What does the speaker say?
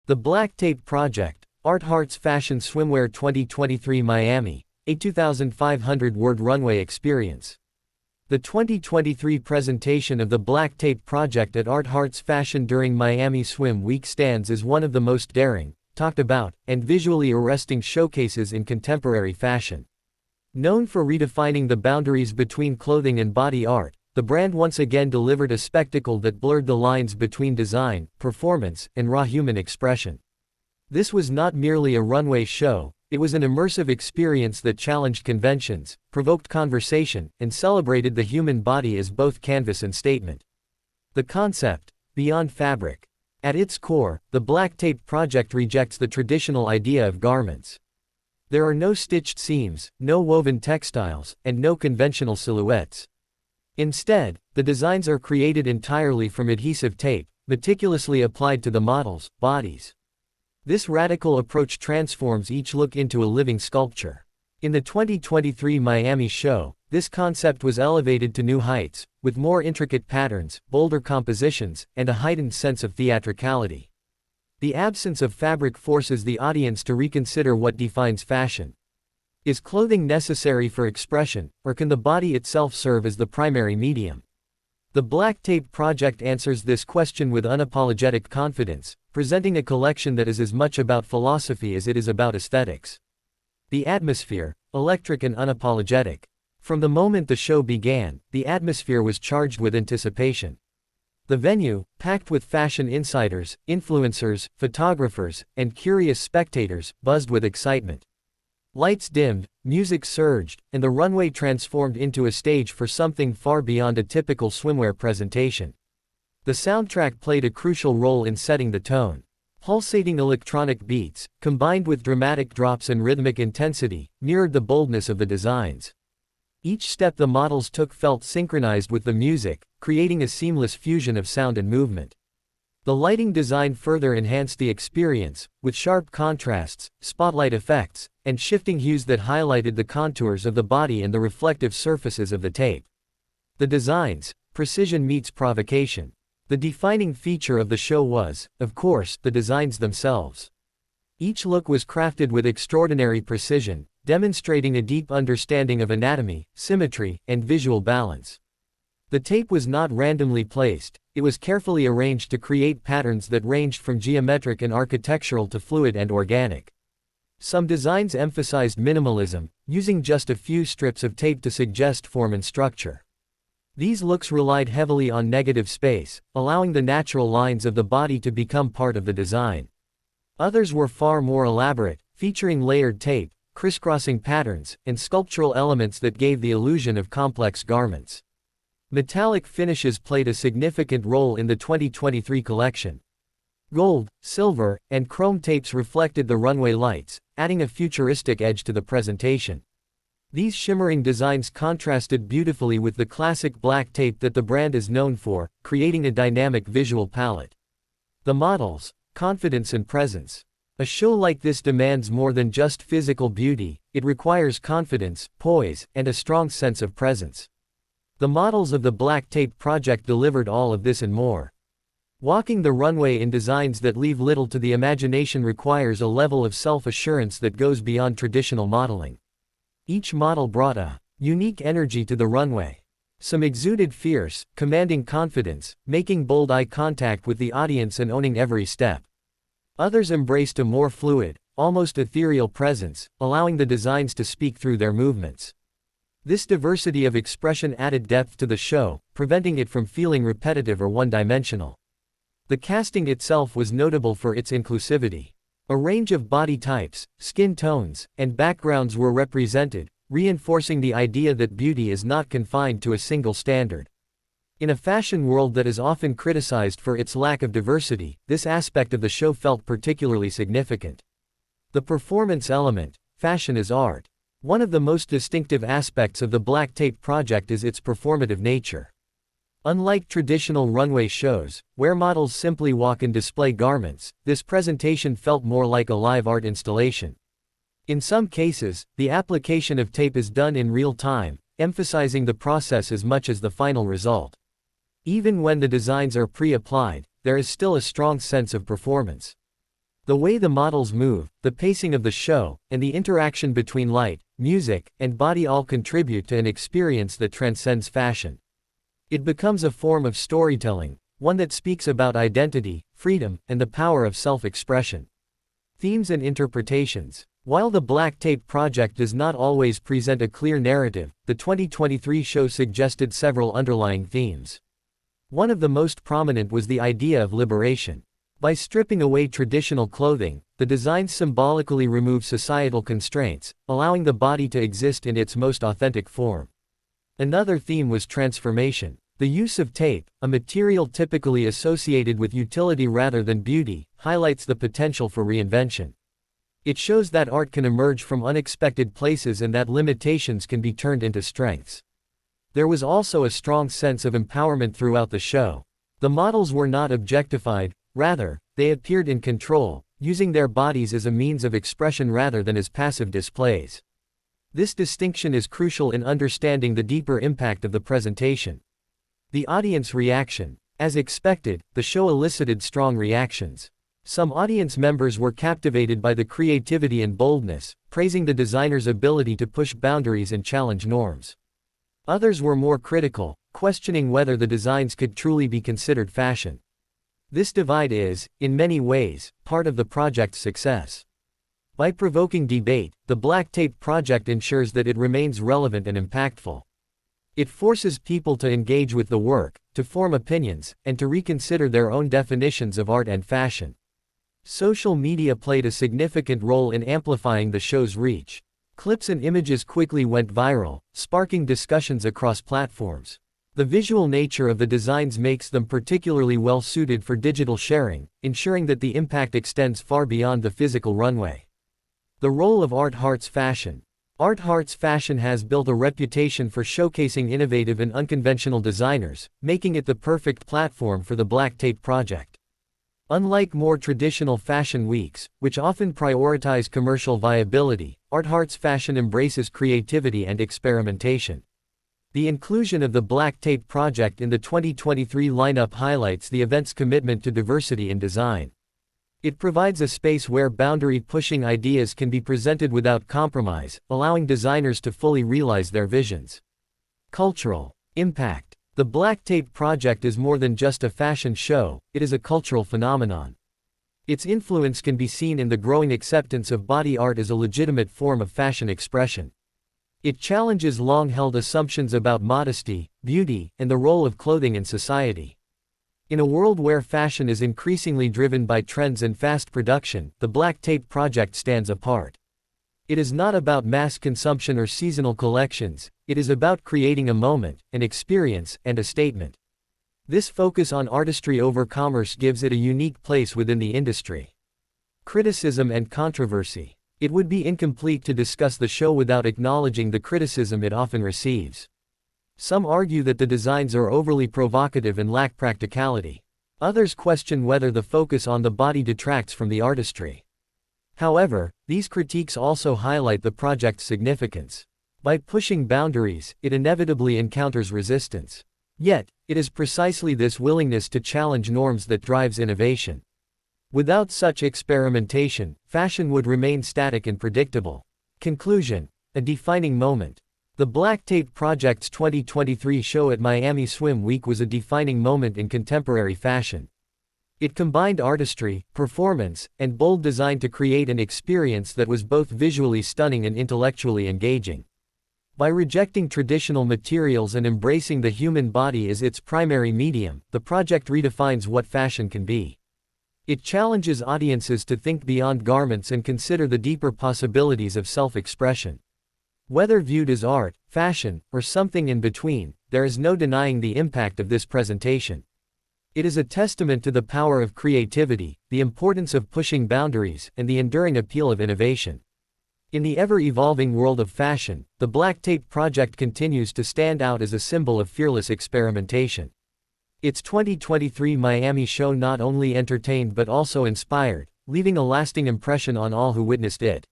The Black Tape Project, Art Hearts Fashion Swimwear 2023 Miami, a 2,500-word runway experience. The 2023 presentation of the Black Tape Project at Art Hearts Fashion during Miami Swim Week stands as one of the most daring, talked about, and visually arresting showcases in contemporary fashion. Known for redefining the boundaries between clothing and body art, the brand once again delivered a spectacle that blurred the lines between design, performance, and raw human expression. This was not merely a runway show, it was an immersive experience that challenged conventions, provoked conversation, and celebrated the human body as both canvas and statement. The concept, beyond fabric. At its core, the Black Tape Project rejects the traditional idea of garments. There are no stitched seams, no woven textiles, and no conventional silhouettes. Instead, the designs are created entirely from adhesive tape, meticulously applied to the models' bodies. This radical approach transforms each look into a living sculpture. In the 2023 Miami show, this concept was elevated to new heights, with more intricate patterns, bolder compositions, and a heightened sense of theatricality. The absence of fabric forces the audience to reconsider what defines fashion. Is clothing necessary for expression, or can the body itself serve as the primary medium? The Black Tape Project answers this question with unapologetic confidence, presenting a collection that is as much about philosophy as it is about aesthetics. The atmosphere, electric and unapologetic. From the moment the show began, the atmosphere was charged with anticipation. The venue, packed with fashion insiders, influencers, photographers, and curious spectators, buzzed with excitement. Lights dimmed, music surged, and the runway transformed into a stage for something far beyond a typical swimwear presentation. The soundtrack played a crucial role in setting the tone. Pulsating electronic beats, combined with dramatic drops and rhythmic intensity, mirrored the boldness of the designs. Each step the models took felt synchronized with the music, creating a seamless fusion of sound and movement. The lighting design further enhanced the experience, with sharp contrasts, spotlight effects, and shifting hues that highlighted the contours of the body and the reflective surfaces of the tape. The designs, precision meets provocation. The defining feature of the show was, of course, the designs themselves. Each look was crafted with extraordinary precision, demonstrating a deep understanding of anatomy, symmetry, and visual balance. The tape was not randomly placed, it was carefully arranged to create patterns that ranged from geometric and architectural to fluid and organic. Some designs emphasized minimalism, using just a few strips of tape to suggest form and structure. These looks relied heavily on negative space, allowing the natural lines of the body to become part of the design. Others were far more elaborate, featuring layered tape, crisscrossing patterns, and sculptural elements that gave the illusion of complex garments. Metallic finishes played a significant role in the 2023 collection. Gold, silver, and chrome tapes reflected the runway lights, adding a futuristic edge to the presentation. These shimmering designs contrasted beautifully with the classic black tape that the brand is known for, creating a dynamic visual palette. The models, confidence and presence. A show like this demands more than just physical beauty, it requires confidence, poise, and a strong sense of presence. The models of the Black Tape Project delivered all of this and more. Walking the runway in designs that leave little to the imagination requires a level of self-assurance that goes beyond traditional modeling. Each model brought a unique energy to the runway. Some exuded fierce, commanding confidence, making bold eye contact with the audience and owning every step. Others embraced a more fluid, almost ethereal presence, allowing the designs to speak through their movements. This diversity of expression added depth to the show, preventing it from feeling repetitive or one-dimensional. The casting itself was notable for its inclusivity. A range of body types, skin tones, and backgrounds were represented, reinforcing the idea that beauty is not confined to a single standard. In a fashion world that is often criticized for its lack of diversity, this aspect of the show felt particularly significant. The performance element, fashion is art. One of the most distinctive aspects of the Black Tape Project is its performative nature. Unlike traditional runway shows, where models simply walk and display garments, this presentation felt more like a live art installation. In some cases, the application of tape is done in real time, emphasizing the process as much as the final result. Even when the designs are pre-applied, there is still a strong sense of performance. The way the models move, the pacing of the show, and the interaction between light, music, and body all contribute to an experience that transcends fashion. It becomes a form of storytelling, one that speaks about identity, freedom, and the power of self-expression. Themes and interpretations. While the Black Tape Project does not always present a clear narrative, the 2023 show suggested several underlying themes. One of the most prominent was the idea of liberation. By stripping away traditional clothing, the designs symbolically remove societal constraints, allowing the body to exist in its most authentic form. Another theme was transformation. The use of tape, a material typically associated with utility rather than beauty, highlights the potential for reinvention. It shows that art can emerge from unexpected places and that limitations can be turned into strengths. There was also a strong sense of empowerment throughout the show. The models were not objectified, rather, they appeared in control, using their bodies as a means of expression rather than as passive displays. This distinction is crucial in understanding the deeper impact of the presentation. The audience reaction. As expected, the show elicited strong reactions. Some audience members were captivated by the creativity and boldness, praising the designer's ability to push boundaries and challenge norms. Others were more critical, questioning whether the designs could truly be considered fashion. This divide is, in many ways, part of the project's success. By provoking debate, the Black Tape Project ensures that it remains relevant and impactful. It forces people to engage with the work, to form opinions, and to reconsider their own definitions of art and fashion. Social media played a significant role in amplifying the show's reach. Clips and images quickly went viral, sparking discussions across platforms. The visual nature of the designs makes them particularly well suited for digital sharing, ensuring that the impact extends far beyond the physical runway. The role of Art Hearts Fashion. Art Hearts Fashion has built a reputation for showcasing innovative and unconventional designers, making it the perfect platform for the Black Tape Project. Unlike more traditional fashion weeks, which often prioritize commercial viability, Art Hearts Fashion embraces creativity and experimentation. The inclusion of the Black Tape Project in the 2023 lineup highlights the event's commitment to diversity in design. It provides a space where boundary-pushing ideas can be presented without compromise, allowing designers to fully realize their visions. Cultural impact. The Black Tape Project is more than just a fashion show, it is a cultural phenomenon. Its influence can be seen in the growing acceptance of body art as a legitimate form of fashion expression. It challenges long-held assumptions about modesty, beauty, and the role of clothing in society. In a world where fashion is increasingly driven by trends and fast production, the Black Tape Project stands apart. It is not about mass consumption or seasonal collections, it is about creating a moment, an experience, and a statement. This focus on artistry over commerce gives it a unique place within the industry. Criticism and controversy. It would be incomplete to discuss the show without acknowledging the criticism it often receives. Some argue that the designs are overly provocative and lack practicality. Others question whether the focus on the body detracts from the artistry. However, these critiques also highlight the project's significance. By pushing boundaries, it inevitably encounters resistance. Yet, it is precisely this willingness to challenge norms that drives innovation. Without such experimentation, fashion would remain static and predictable. Conclusion. A defining moment. The Black Tape Project's 2023 show at Miami Swim Week was a defining moment in contemporary fashion. It combined artistry, performance, and bold design to create an experience that was both visually stunning and intellectually engaging. By rejecting traditional materials and embracing the human body as its primary medium, the project redefines what fashion can be. It challenges audiences to think beyond garments and consider the deeper possibilities of self-expression. Whether viewed as art, fashion, or something in between, there is no denying the impact of this presentation. It is a testament to the power of creativity, the importance of pushing boundaries, and the enduring appeal of innovation. In the ever-evolving world of fashion, the Black Tape Project continues to stand out as a symbol of fearless experimentation. Its 2023 Miami show not only entertained but also inspired, leaving a lasting impression on all who witnessed it.